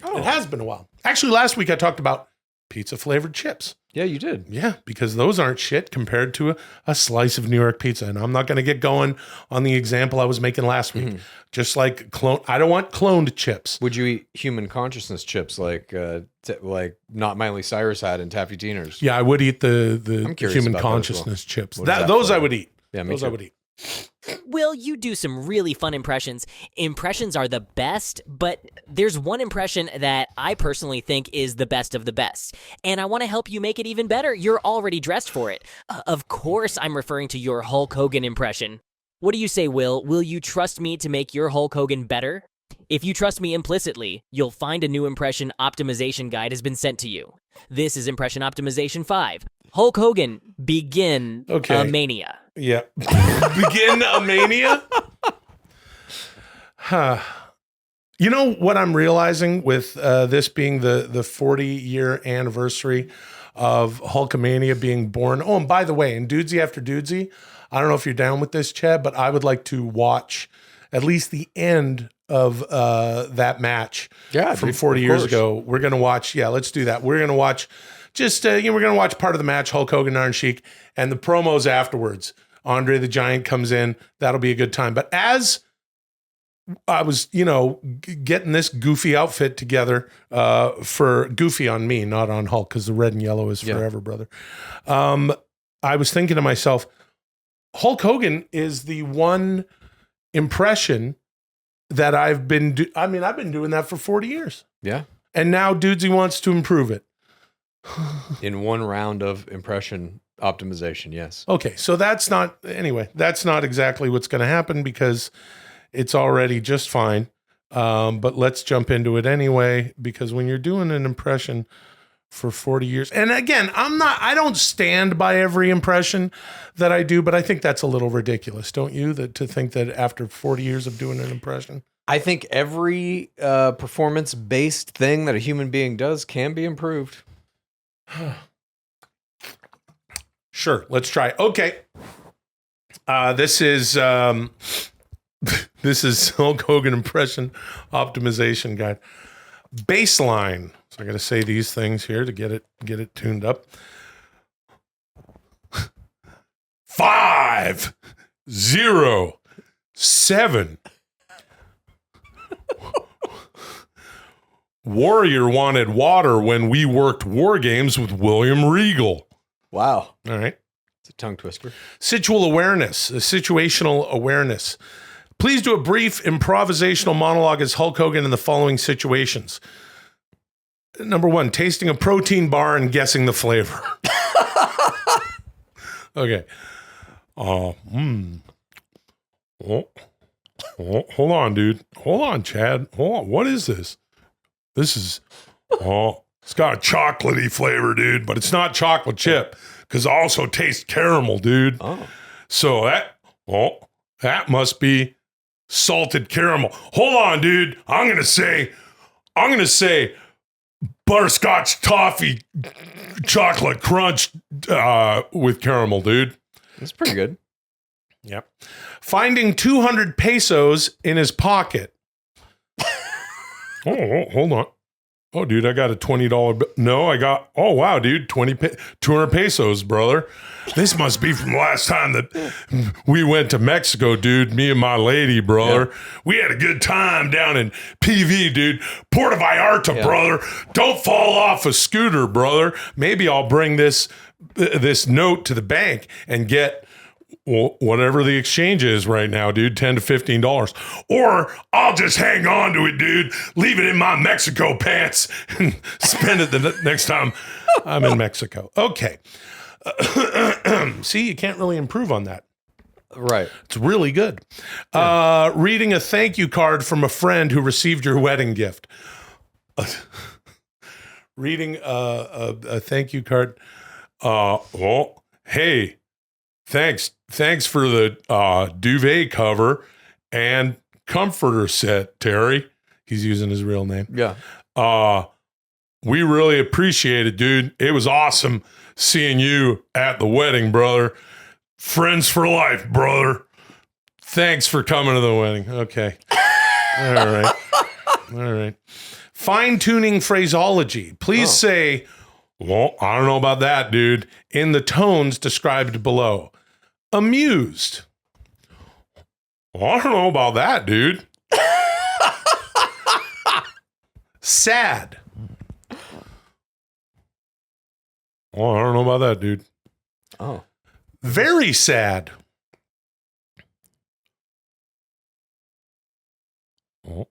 Oh. It has been a while. Actually, last week I talked about pizza-flavored chips. Yeah, you did. Yeah, because those aren't shit compared to a slice of New York pizza. And I'm not going to get going on the example I was making last week. Mm-hmm. Just like I don't want cloned chips. Would you eat human consciousness chips like not Miley Cyrus had in Taffy Teenerz? Yeah, I would eat the human consciousness chips. Those I would eat. Yeah, those I would eat. Will, you do some really fun impressions. Impressions are the best, but there's one impression that I personally think is the best of the best, and I want to help you make it even better. You're already dressed for it. Of course, I'm referring to your Hulk Hogan impression. What do you say, Will? Will you trust me to make your Hulk Hogan better? If you trust me implicitly, you'll find a new impression optimization guide has been sent to you. This is Impression Optimization 5. Hulk Hogan, begin a mania. Yeah. Begin a mania? Huh. You know what I'm realizing with this being the 40-year anniversary of Hulkamania being born? Oh, and by the way, in Dudesy After Dudesy, I don't know if you're down with this, Chad, but I would like to watch at least the end of that match from 40 years ago. We're going to watch. Yeah, let's do that. We're going to watch we're going to watch part of the match, Hulk Hogan, Iron Sheik, and the promos afterwards. Andre the Giant comes in. That'll be a good time. But as I was, getting this goofy outfit together for Goofy on me, not on Hulk, because the red and yellow is forever, brother. I was thinking to myself, Hulk Hogan is the one impression that I've been doing that for 40 years. Yeah. And now Dudesy wants to improve it. In one round of impression Optimization, yes. Okay, so that's not exactly what's going to happen because it's already just fine. But let's jump into it anyway, because when you're doing an impression for 40 years, and again, I don't stand by every impression that I do, but I think that's a little ridiculous, don't you? To think that after 40 years of doing an impression. I think every performance-based thing that a human being does can be improved. Sure, let's try. Okay. This is Hulk Hogan impression optimization guide. Baseline. So I got to say these things here to get it tuned up. 5, 0, 7. Warrior wanted water when we worked war games with William Regal. Wow. All right. It's a tongue twister. Situational awareness. Please do a brief improvisational monologue as Hulk Hogan in the following situations. Number 1, tasting a protein bar and guessing the flavor. Okay. Oh, hold on, dude. Hold on, Chad. Hold on. What is this? This is, it's got a chocolatey flavor, dude, but it's not chocolate chip because it also tastes caramel, dude. Oh. So that must be salted caramel. Hold on, dude. I'm going to say butterscotch toffee chocolate crunch with caramel, dude. That's pretty good. Yep. Finding 200 pesos in his pocket. Hold on. Oh, dude, I got a $20 bill. No, I got, oh, wow, dude, 200 pesos, brother. This must be from the last time that we went to Mexico, dude, me and my lady, brother. Yeah. We had a good time down in PV, dude. Puerto Vallarta, brother. Don't fall off a scooter, brother. Maybe I'll bring this note to the bank and get whatever the exchange is right now, dude, $10 to $15. Or I'll just hang on to it, dude, leave it in my Mexico pants and spend it the next time I'm in Mexico. Okay. See, you can't really improve on that. Right. It's really good. Yeah. Reading a thank you card from a friend who received your wedding gift. Reading a thank you card. Hey, Thanks for the duvet cover and comforter set, Terry. He's using his real name. Yeah. We really appreciate it, dude. It was awesome seeing you at the wedding, brother. Friends for life, brother. Thanks for coming to the wedding. Okay. All right. Fine-tuning phraseology. Please say, well, I don't know about that, dude, in the tones described below. Amused. Well, I don't know about that, dude. Sad. Well, I don't know about that, dude. Oh. Very sad. Oh.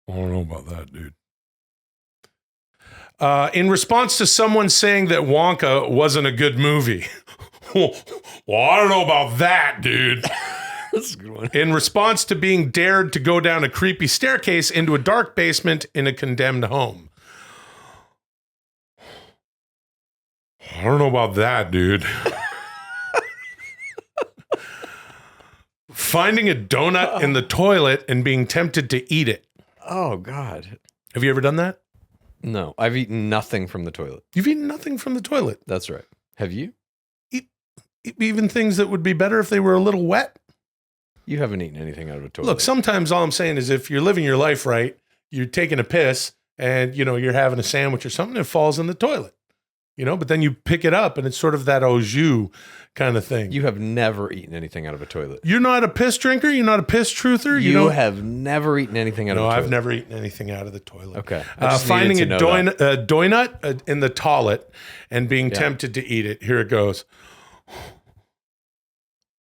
I don't know about that, dude. In response to someone saying that Wonka wasn't a good movie. Well, I don't know about that, dude. That's a good one. In response to being dared to go down a creepy staircase into a dark basement in a condemned home. I don't know about that, dude. Finding a donut in the toilet and being tempted to eat it. Oh, God. Have you ever done that? No, I've eaten nothing from the toilet. You've eaten nothing from the toilet? That's right. Have you? Even things that would be better if they were a little wet? You haven't eaten anything out of a toilet. Look, sometimes all I'm saying is if you're living your life right, you're taking a piss and, you're having a sandwich or something, it falls in the toilet. But then you pick it up and it's sort of that au jus kind of thing. You have never eaten anything out of a toilet. You're not a piss drinker? You're not a piss truther? You have never eaten anything out of a toilet? No, I've never eaten anything out of the toilet. Okay. Finding a donut in the toilet and being tempted to eat it. Here it goes.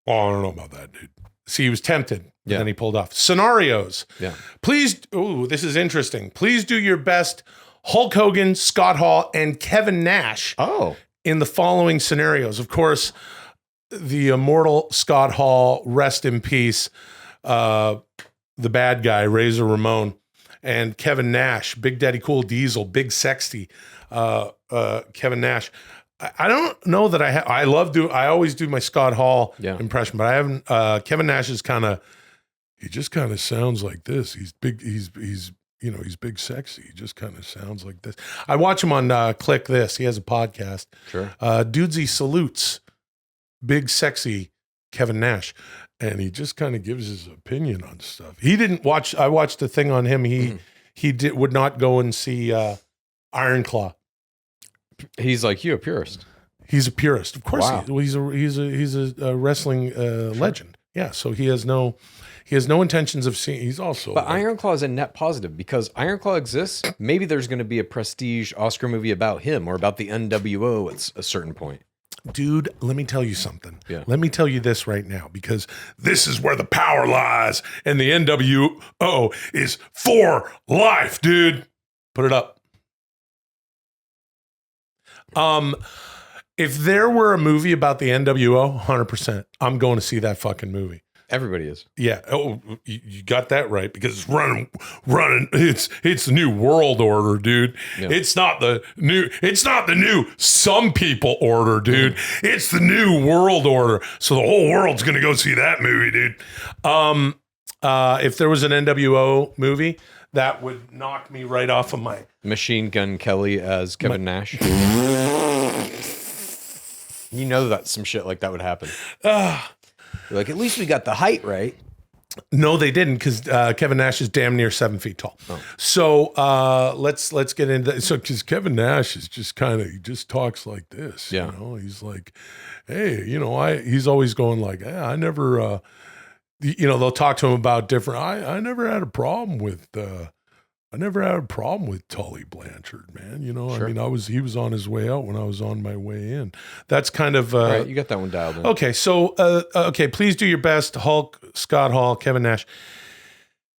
Oh, I don't know about that, dude. See, he was tempted, but then he pulled off. Scenarios. Yeah. Please, this is interesting. Please do your best Hulk Hogan, Scott Hall, and Kevin Nash in the following scenarios. Of course, the immortal Scott Hall, rest in peace, the bad guy, Razor Ramon, and Kevin Nash, Big Daddy Cool Diesel, Big Sexy, Kevin Nash. I don't know that I always do my Scott Hall impression, but I haven't. Kevin Nash is he just kind of sounds like this. He's big. He's Big Sexy. He just kind of sounds like this. I watch him on Click This. He has a podcast. Sure. Dudesy salutes Big Sexy Kevin Nash, and he just kind of gives his opinion on stuff. He didn't watch. I watched a thing on him. He would not go and see Iron Claw. He's like you, a purist. He's a purist, of course. Wow. He's a wrestling legend. Yeah, so he has no intentions of seeing. He's also. But Iron Claw is a net positive because Iron Claw exists. Maybe there's going to be a prestige Oscar movie about him or about the NWO at a certain point. Dude, let me tell you something. Yeah. Let me tell you this right now, because this is where the power lies, and the NWO is for life, dude. Put it up. If there were a movie about the NWO, 100%, I'm going to see that fucking movie. Everybody is. Yeah. Oh, you got that right, because it's running. It's the new world order, dude. Yeah. It's not the new some people order, dude. It's the new world order. So the whole world's going to go see that movie, dude. If there was an NWO movie, that would knock me right off of my Machine Gun Kelly as Kevin Nash. You know that some shit like that would happen. You're like, at least we got the height right. No, they didn't, because Kevin Nash is damn near 7 feet tall. Oh. So let's get into that. So because Kevin Nash is just he just talks like this. Yeah. You know, he's like, hey, he's always going like, hey, I never, they'll talk to him about different. I never had a problem with. I never had a problem with Tully Blanchard, man. Sure. I mean, he was on his way out when I was on my way in. That's kind of right. You got that one dialed in. Okay, so please do your best, Hulk, Scott Hall, Kevin Nash.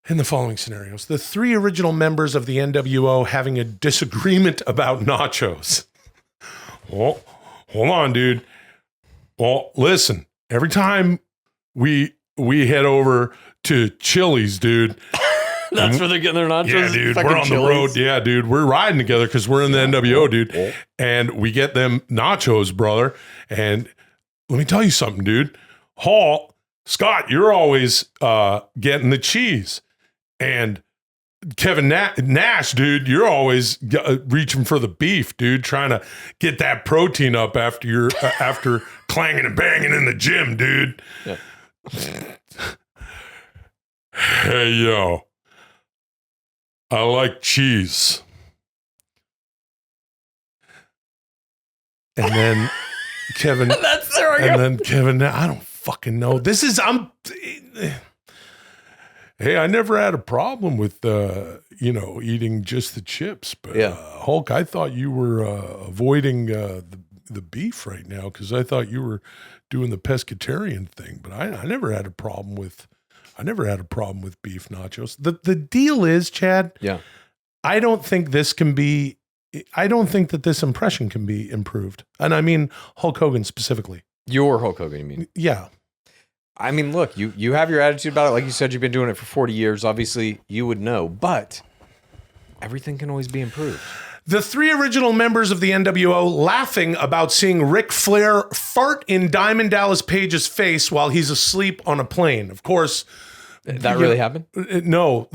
In the following scenarios, the 3 original members of the NWO having a disagreement about nachos. Oh, hold on, dude. Well, listen. Every time we head over to Chili's, dude. That's where they're getting their nachos. Yeah, dude. We're on the road. Yeah, dude. We're riding together because we're in the NWO, dude. And we get them nachos, brother. And let me tell you something, dude. Scott, you're always getting the cheese. And Kevin Nash, dude, you're always reaching for the beef, dude, trying to get that protein up after after clanging and banging in the gym, dude. Yeah. Hey, yo. I like cheese. And then Kevin. That's their argument. And then Kevin, I don't fucking know. Hey, I never had a problem with, eating just the chips. But Hulk, I thought you were avoiding the beef right now because I thought you were doing the pescatarian thing. But I never had a problem with. I never had a problem with beef nachos. The deal is, Chad. Yeah. I don't think that this impression can be improved. And I mean Hulk Hogan specifically. Your Hulk Hogan, you mean? Yeah. I mean, look, you have your attitude about it. Like you said, you've been doing it for 40 years. Obviously, you would know. But everything can always be improved. The 3 original members of the NWO laughing about seeing Ric Flair fart in Diamond Dallas Page's face while he's asleep on a plane. Of course. That really happened? No,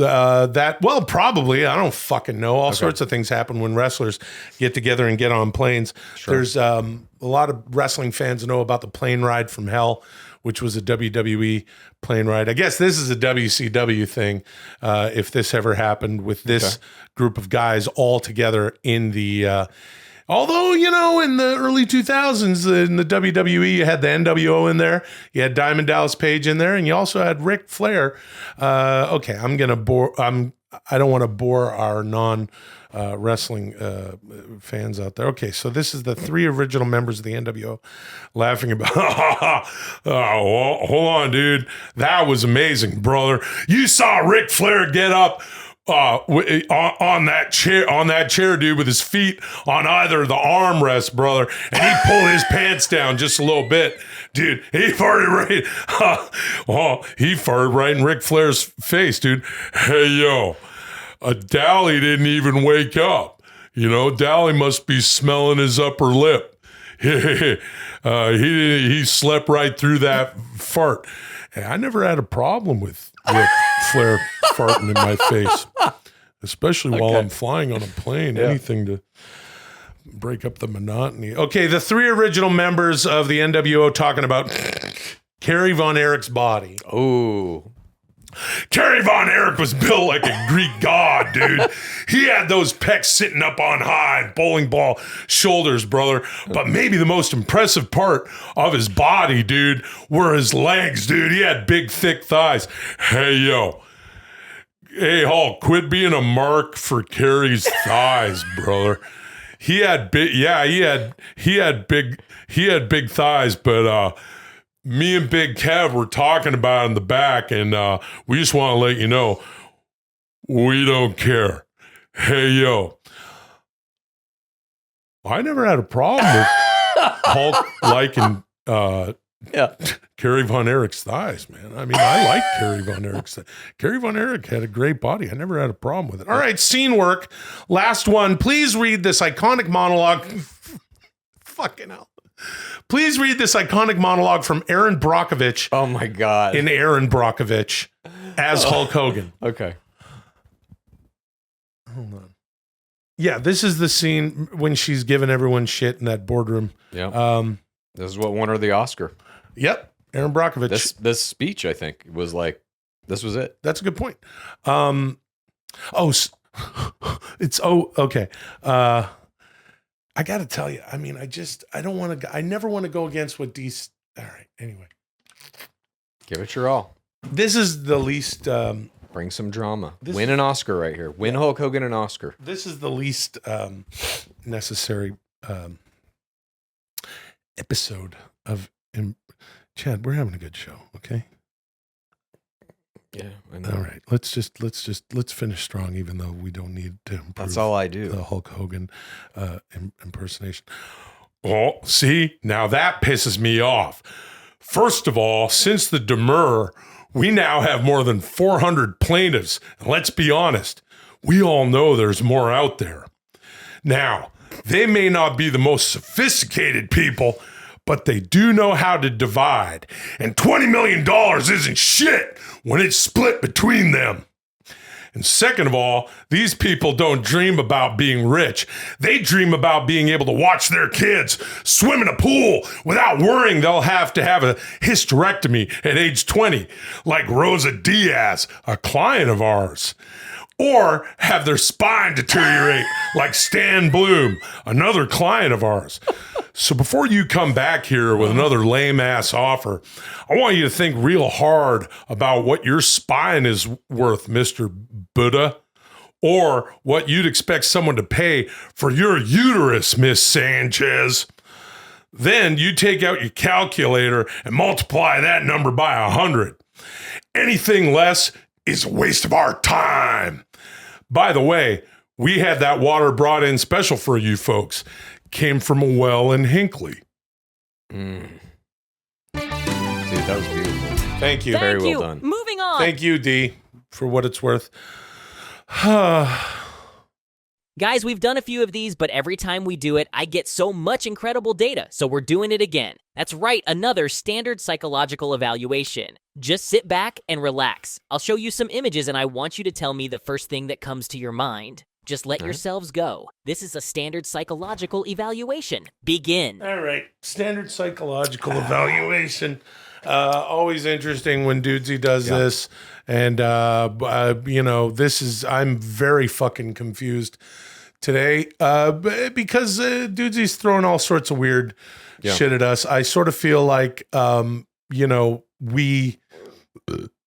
probably. I don't fucking know. All sorts of things happen when wrestlers get together and get on planes. Sure. There's a lot of wrestling fans know about the plane ride from hell, which was a WWE plane ride. I guess this is a WCW thing, if this ever happened with this group of guys all together in the... although, in the early 2000s, in the WWE, you had the NWO in there. You had Diamond Dallas Page in there. And you also had Ric Flair. Okay, I don't want to bore our non-wrestling fans out there. Okay, so this is the 3 original members of the NWO laughing about, hold on, dude. That was amazing, brother. You saw Ric Flair get up on that chair, dude, with his feet on either the armrest, brother, and he pulled his pants down just a little bit, dude. He farted right in Ric Flair's face, dude. Hey, yo, Dally didn't even wake up. You know, Dally must be smelling his upper lip. He slept right through that fart. Hey, I never had a problem with Flair farting in my face, especially while I'm flying on a plane. Yeah. Anything to break up the monotony. Okay, the 3 original members of the NWO talking about Kerry Von Erich's body. Oh. Kerry Von Erich was built like a Greek god, dude. He had those pecs sitting up on high, bowling ball shoulders, brother. But maybe the most impressive part of his body, dude, were his legs, dude. He had big, thick thighs. Hey, yo. Hey, Hulk, quit being a mark for Kerry's thighs, brother. He had big, he had big thighs, but me and Big Kev were talking about it in the back, and we just want to let you know, we don't care. Hey, yo. I never had a problem with Hulk liking Kerry Von Erich's thighs, man. I mean, I like Kerry Von Erich's thighs. Kerry Von Erich had a great body. I never had a problem with it. All right, scene work. Last one. Please read this iconic monologue. Fucking hell. Please read this iconic monologue from Aaron Brockovich. Oh my God. In Aaron Brockovich as Hulk Hogan. Okay. Hold on. Yeah, this is the scene when she's giving everyone shit in that boardroom. Yeah. This is what won her the Oscar. Yep. Aaron Brockovich. This speech, I think, was like, this was it. That's a good point. Okay. I got to tell you, I mean, I never want to go against what DC. All right. Anyway. Give it your all. This is the least. Bring some drama. Win an Oscar right here. Win Hulk Hogan an Oscar. This is the least necessary episode of. Chad, we're having a good show. Okay. Yeah, I know. All right. Let's finish strong, even though we don't need to improve. That's all I do. The Hulk Hogan impersonation. Oh, see, now that pisses me off. First of all, since the demur, we now have more than 400 plaintiffs. And let's be honest, we all know there's more out there. Now, they may not be the most sophisticated people, but they do know how to divide. And $20 million isn't shit when it's split between them. And second of all, these people don't dream about being rich. They dream about being able to watch their kids swim in a pool without worrying they'll have to have a hysterectomy at age 20, like Rosa Diaz, a client of ours. Or have their spine deteriorate like Stan Bloom, another client of ours. So before you come back here with another lame-ass offer, I want you to think real hard about what your spine is worth, Mr. Buddha, or what you'd expect someone to pay for your uterus, Miss Sanchez. Then you take out your calculator and multiply that number by 100. Anything less is a waste of our time. By the way, we had that water brought in special for you folks. Came from a well in Hinckley. Dude, that was beautiful. Thank you. Very Thank well you. done. Moving on. Thank you, D, for what it's worth. Guys, we've done a few of these, but every time we do it, I get so much incredible data, so we're doing it again. That's right, another standard psychological evaluation. Just sit back and relax. I'll show you some images, and I want you to tell me the first thing that comes to your mind. Just let yourselves go. This is a standard psychological evaluation. Begin. All right. Standard psychological evaluation. Always interesting when Dudesy does this. And, I'm very fucking confused today because Dudesy's throwing all sorts of weird shit at us. I sort of feel like,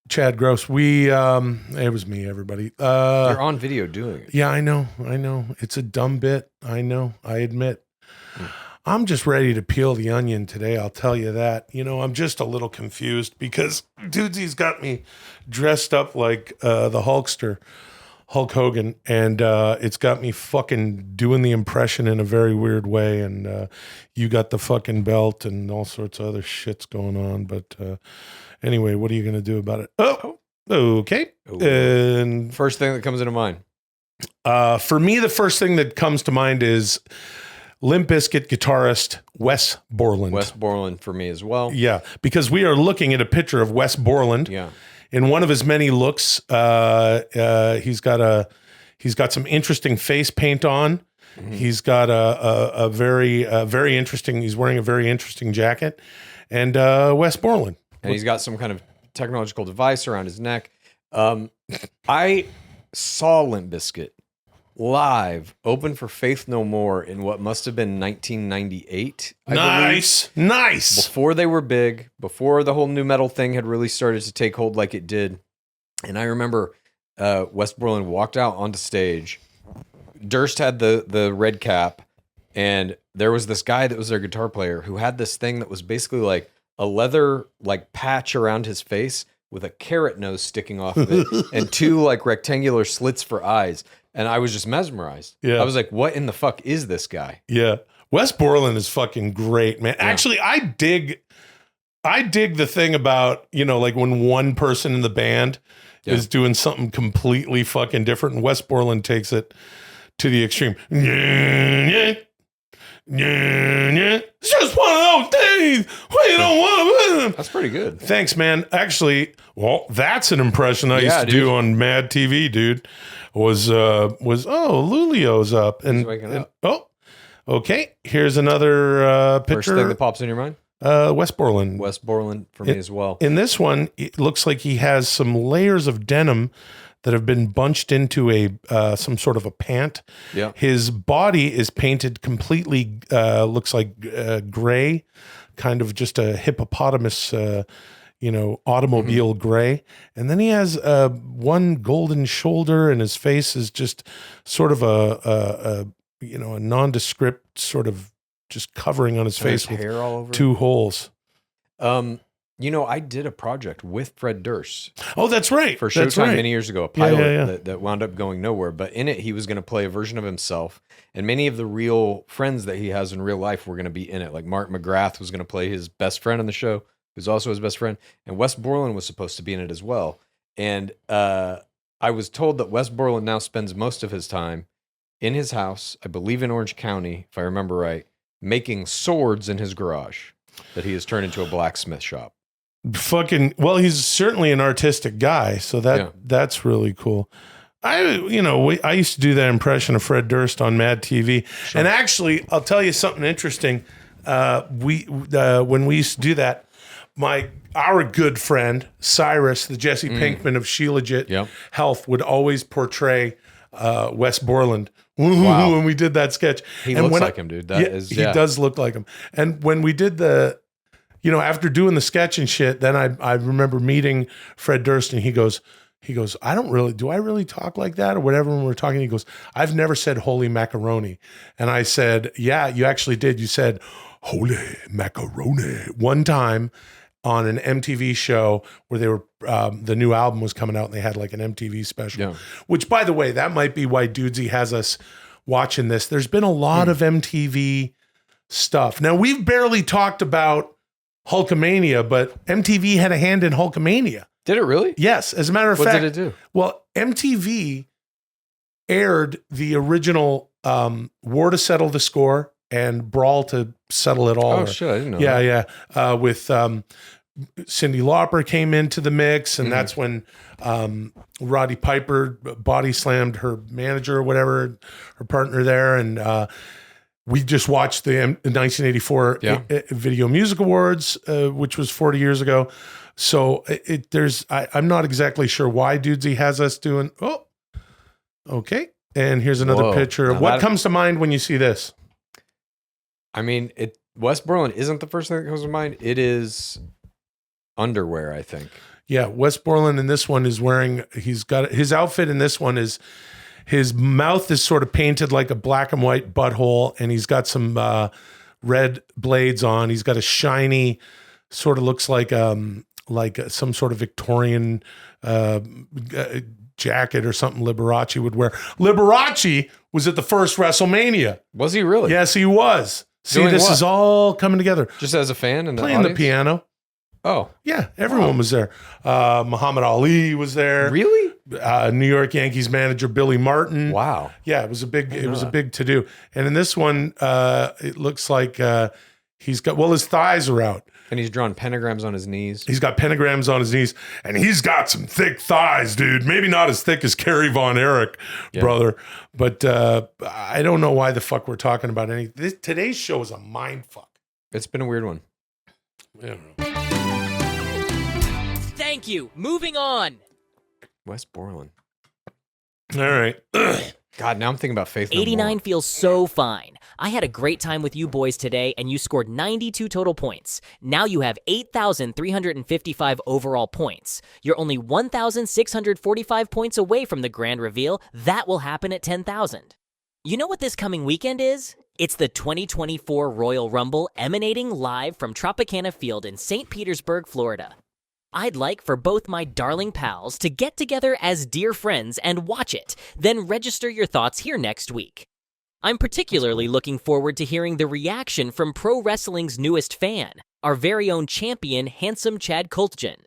Chad Gross, it was me, everybody. You're on video doing it. Yeah, I know. It's a dumb bit. I know. I admit. I'm just ready to peel the onion today. I'll tell you that. I'm just a little confused because Dudesy's got me dressed up like the Hulkster Hulk Hogan, and it's got me fucking doing the impression in a very weird way. And you got the fucking belt and all sorts of other shits going on. But anyway, what are you going to do about it? Oh, okay. And First thing that comes into mind. for me, the first thing that comes to mind is Limp Bizkit guitarist Wes Borland. Wes Borland for me as well. Yeah, because we are looking at a picture of Wes Borland. Yeah. In one of his many looks, he's got some interesting face paint on. Mm-hmm. He's got a very interesting. He's wearing a very interesting jacket, and Wes Borland. And he's got some kind of technological device around his neck. I saw Limp Bizkit live, open for Faith No More in what must have been 1998. Nice. Before they were big, before the whole new metal thing had really started to take hold like it did. And I remember Wes Borland walked out onto stage. Durst had the red cap, and there was this guy that was their guitar player who had this thing that was basically like a leather like patch around his face with a carrot nose sticking off of it and two like rectangular slits for eyes. And I was just mesmerized. Yeah. I was like, what in the fuck is this guy? Yeah. Wes Borland is fucking great, man. Yeah. Actually, I dig the thing about, like when one person in the band is doing something completely fucking different, and Wes Borland takes it to the extreme. It's just one of those days where you don't want to. That's pretty good. Thanks, man. Actually, well, that's an impression I used to do on Mad TV, dude. Was Lulio's up and, waking up. Okay. Here's another picture. First thing that pops in your mind? Wes Borland. Wes Borland for me as well. In this one, it looks like he has some layers of denim that have been bunched into a some sort of a pant. Yeah. His body is painted completely, looks like gray, kind of just a hippopotamus, automobile gray. And then he has one golden shoulder, and his face is just sort of a nondescript sort of just covering on his face with hair all over two holes. I did a project with Fred Durst. Oh, that's right. For That's Showtime right. many years ago, a pilot Yeah. That wound up going nowhere. But in it, he was going to play a version of himself. And many of the real friends that he has in real life were going to be in it. Like Mark McGrath was going to play his best friend on the show, who's also his best friend. And Wes Borland was supposed to be in it as well. And I was told that Wes Borland now spends most of his time in his house, I believe in Orange County, if I remember right, making swords in his garage that he has turned into a blacksmith shop. He's certainly an artistic guy, so that's really cool. I used to do that impression of Fred Durst on Mad TV, and actually, I'll tell you something interesting. When we used to do that, our good friend Cyrus, the Jesse Pinkman of She Legit Health, would always portray Wes Borland when we did that sketch. He looks like him, dude. He does look like him. And when we did after doing the sketch and shit, then I remember meeting Fred Durst, and he goes, do I really talk like that or whatever when we're talking? He goes, I've never said holy macaroni. And I said, yeah, you actually did. You said holy macaroni one time on an MTV show where they were, the new album was coming out and they had like an MTV special, which by the way, that might be why Dudesy has us watching this. There's been a lot of MTV stuff. Now we've barely talked about Hulkamania, but MTV had a hand in Hulkamania. Did it really? Yes. As a matter of fact. What did it do? Well, MTV aired the original War to Settle the Score and Brawl to Settle It All. Oh, shit. I didn't know that. Yeah. With Cyndi Lauper came into the mix, and that's when Roddy Piper body slammed her manager or whatever, her partner there, and we just watched the 1984 Video Music Awards, which was 40 years ago. So I'm not exactly sure why Dudesy has us doing. Oh, okay. And here's another picture of what comes to mind when you see this. I mean, Wes Borland isn't the first thing that comes to mind. It is underwear, I think. Yeah, Wes Borland in this one is he's got his outfit in this one is. His mouth is sort of painted like a black and white butthole, and he's got some red blades on. He's got a shiny, sort of looks like some sort of Victorian jacket or something Liberace would wear. Liberace was at the first WrestleMania. Was he really? Yes, he was. See, Doing this what? is all coming together. Just as a fan and Playing the piano. Oh, Yeah, everyone was there. Muhammad Ali was there. really? New York Yankees manager Billy Martin. Wow. Yeah, it was a big to do. And in this one, it looks like he's got his thighs are out. And he's drawn pentagrams on his knees. He's got pentagrams on his knees, and he's got some thick thighs, dude. Maybe not as thick as Kerry Von Erich, brother, but I don't know why the fuck we're talking about today's show is a mind fuck. It's been a weird one. I don't know. Thank you. Moving on. Wes Borland. All right. God, now I'm thinking about Faith No 89 More. feels so fine. I had a great time with you boys today, and you scored 92 total points. Now you have 8,355 overall points. You're only 1,645 points away from the grand reveal. That will happen at 10,000. You know what this coming weekend is? It's the 2024 Royal Rumble emanating live from Tropicana Field in St. Petersburg, Florida. I'd like for both my darling pals to get together as dear friends and watch it, then register your thoughts here next week. I'm particularly looking forward to hearing the reaction from pro wrestling's newest fan, our very own champion, handsome Chad Kultgen.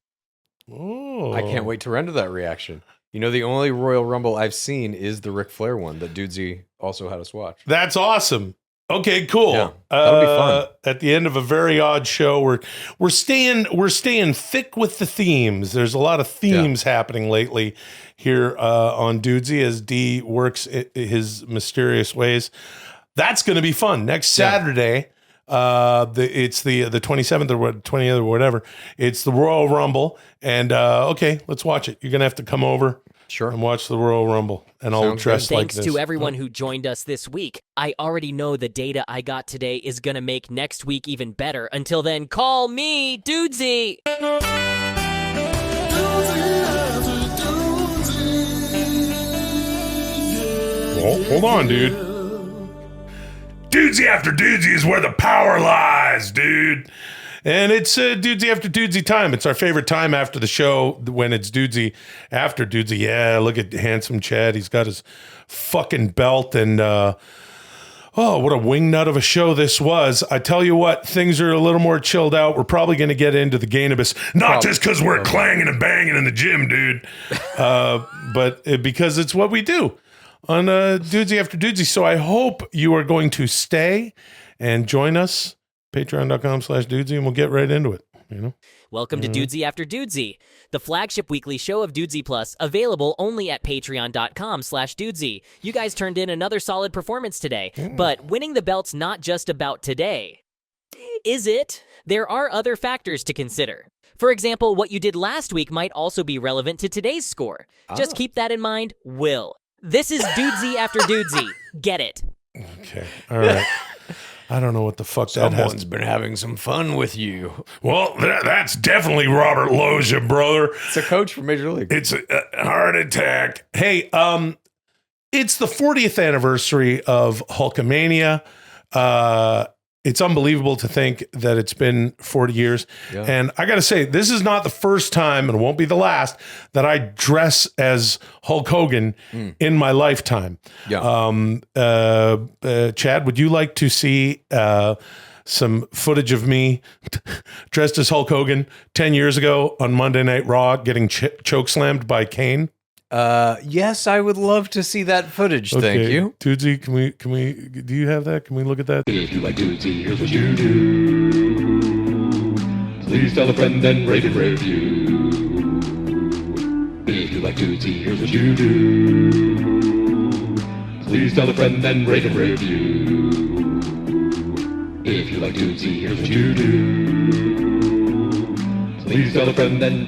Oh. I can't wait to render that reaction. You know, the only Royal Rumble I've seen is the Ric Flair one that Dudesy also had us watch. That's awesome. Okay, cool. Yeah, that'll be fun. At the end of a very odd show, we're staying thick with the themes. There's a lot of themes happening lately here on Dudesy as D works his mysterious ways. That's going to be fun. Next Saturday, it's the 27th or 20th or whatever. It's the Royal Rumble, and okay, let's watch it. You're going to have to come over. Sure. And watch the Royal Rumble. And I'll Sounds dress good. like Thanks this. to everyone who joined us this week. I already know the data I got today is going to make next week even better. Until then, call me Dudesy. Hold on, dude. Dudesy after Dudesy is where the power lies, dude. And it's Dudesy after Dudesy time. It's our favorite time after the show when it's Dudesy after Dudesy. Yeah, look at handsome Chad. He's got his fucking belt and oh, what a wingnut of a show this was. I tell you what, things are a little more chilled out. We're probably going to get into the Gainabus. Not just because we're clanging and banging in the gym, dude, but because it's what we do on Dudesy after Dudesy. So I hope you are going to stay and join us. Patreon.com/Dudesy, and we'll get right into it. You know. Welcome to Dudesy After Dudesy, the flagship weekly show of Dudesy Plus, available only at patreon.com/Dudesy. You guys turned in another solid performance today, but winning the belt's not just about today. Is it? There are other factors to consider. For example, what you did last week might also be relevant to today's score. Just keep that in mind, Will. This is Dudesy After Dudesy. Get it? Okay. All right. I don't know what the fuck that has. Someone's been having some fun with you. Well, that's definitely Robert Loggia, brother. It's a coach for Major League. It's a heart attack. Hey, it's the 40th anniversary of Hulkamania. It's unbelievable to think that it's been 40 years. Yeah. And I got to say, this is not the first time, and it won't be the last, that I dress as Hulk Hogan in my lifetime. Yeah. Chad, would you like to see some footage of me dressed as Hulk Hogan 10 years ago on Monday Night Raw getting chokeslammed by Kane? Yes, I would love to see that footage. Thank you. Dudesy, can we, do you have that? Can we look at that? If you like Dudesy, here's what you do. Please tell a friend and rate and review. If you like Dudesy, here's what you do. Please tell a friend and rate and review. If you like Dudesy, here's what you do. Please tell a friend and